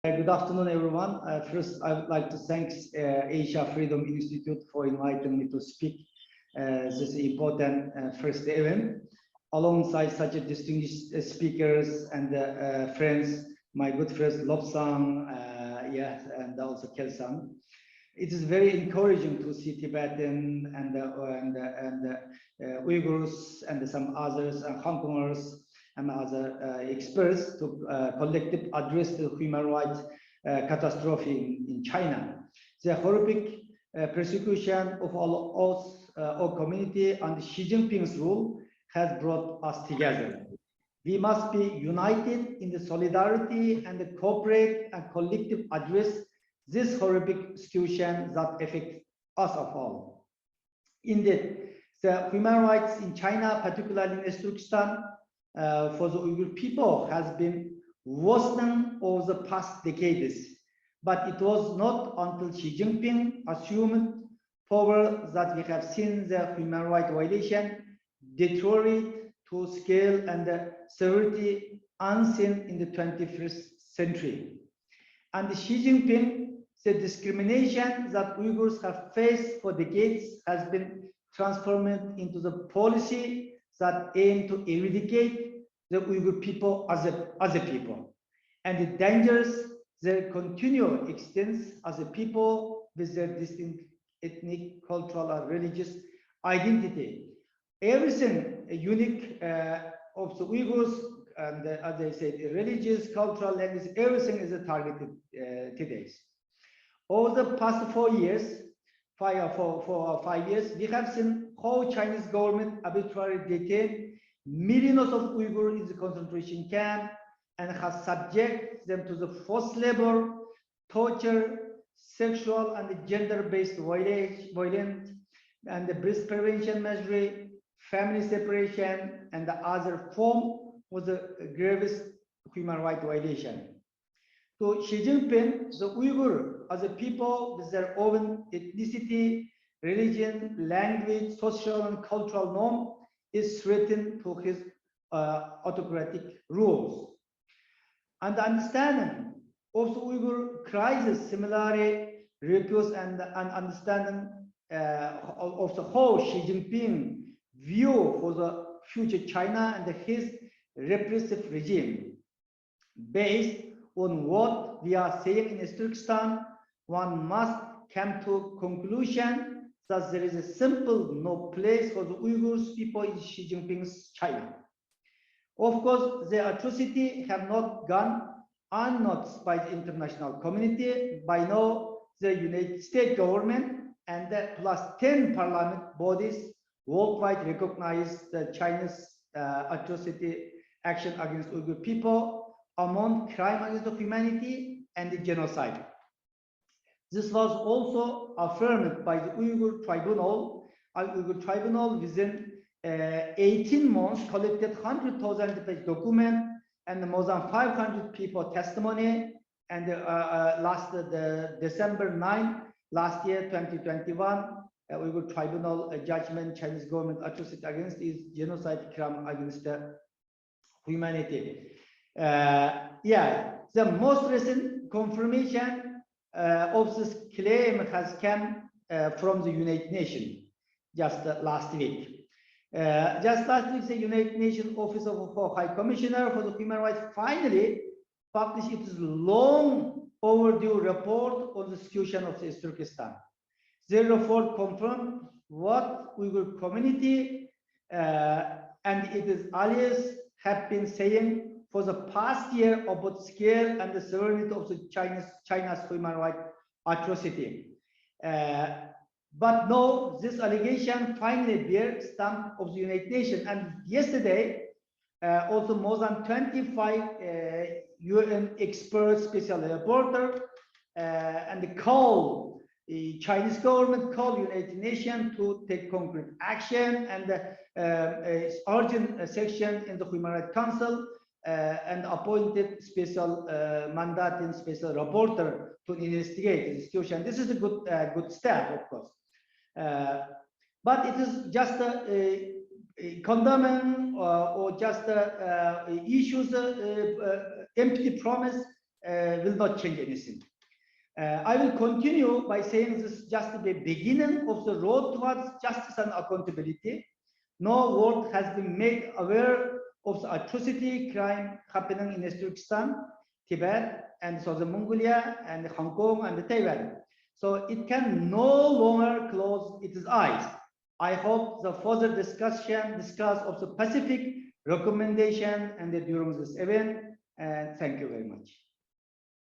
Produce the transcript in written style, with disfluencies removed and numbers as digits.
Good afternoon, everyone. First, I would like to thank Asia Freedom Institute for inviting me to speak this important first event. Alongside such a distinguished speakers and friends, my good friends Lobsang, and also Kelsan. It is very encouraging to see Tibetan and Uyghurs and some others and Hong Kongers and other experts to collectively address the human rights catastrophe in China. The horrific persecution of all community and Xi Jinping's rule has brought us together. We must be united in the solidarity and the cooperate and collective address this horrific situation that affects us of all. Indeed, the human rights in China, particularly in Turkestan, for the Uyghur people has been worsening over the past decades. But it was not until Xi Jinping assumed power that we have seen the human rights violation deteriorate to scale and severity unseen in the 21st century. And Xi Jinping, the discrimination that Uyghurs have faced for decades has been transformed into the policy that aim to eradicate the Uyghur people as a people, and the dangers their continual extents as a people with their distinct ethnic, cultural, and religious identity. Everything unique of the Uyghurs, and as I said, religious, cultural, language, everything is targeted today. Over the past 4 years, 5 years, we have seen how Chinese government arbitrarily detained millions of Uyghurs in the concentration camp and has subjected them to the forced labor, torture, sexual and gender-based violence, and the breast prevention measure, family separation, and the other form was the gravest human rights violation. To Xi Jinping, the Uyghur as a people with their own ethnicity, religion, language, social and cultural norm is threatened to his autocratic rules. And the understanding of the Uyghur crisis similarly requires and understanding of the whole Xi Jinping view for the future China and his repressive regime. Based on what we are saying in Turkestan, one must come to conclusion that there is a simple no place for the Uyghurs people in Xi Jinping's China. Of course, the atrocity have not gone unnoticed by the international community. By now, the United States government and the plus 10 parliament bodies worldwide recognize the China's atrocity action against Uyghur people among crime against humanity and the genocide. This was also affirmed by the Uyghur Tribunal. Uyghur Tribunal within 18 months collected 100,000 page document and more than 500 people testimony. And last December 9 last year, 2021, Uyghur Tribunal judgment Chinese government atrocity against is genocide crime against humanity. The most recent confirmation of this claim has come from the United Nations just last week. Just last week, the United Nations Office of High Commissioner for the Human Rights finally published its long overdue report on the situation of the Turkestan. Their report confirmed what Uyghur community and its allies have been saying for the past year about the scale and the severity of the China's human rights atrocity. But no, this allegation finally bears stamp of the United Nations. And yesterday, also more than 25 UN experts, special reporter, and call the Chinese government, call United Nations to take concrete action, and urgent section in the Human Rights Council and appointed special mandate and special reporter to investigate the situation. This is a good step, of course. But it is just a condemning or just issues empty promise will not change anything. I will continue by saying this is just the beginning of the road towards justice and accountability. No world has been made aware of the atrocity crime happening in Turkestan, Tibet, and Southern Mongolia, and Hong Kong, and Taiwan. So it can no longer close its eyes. I hope the further discuss of the Pacific recommendation and during this event. And thank you very much.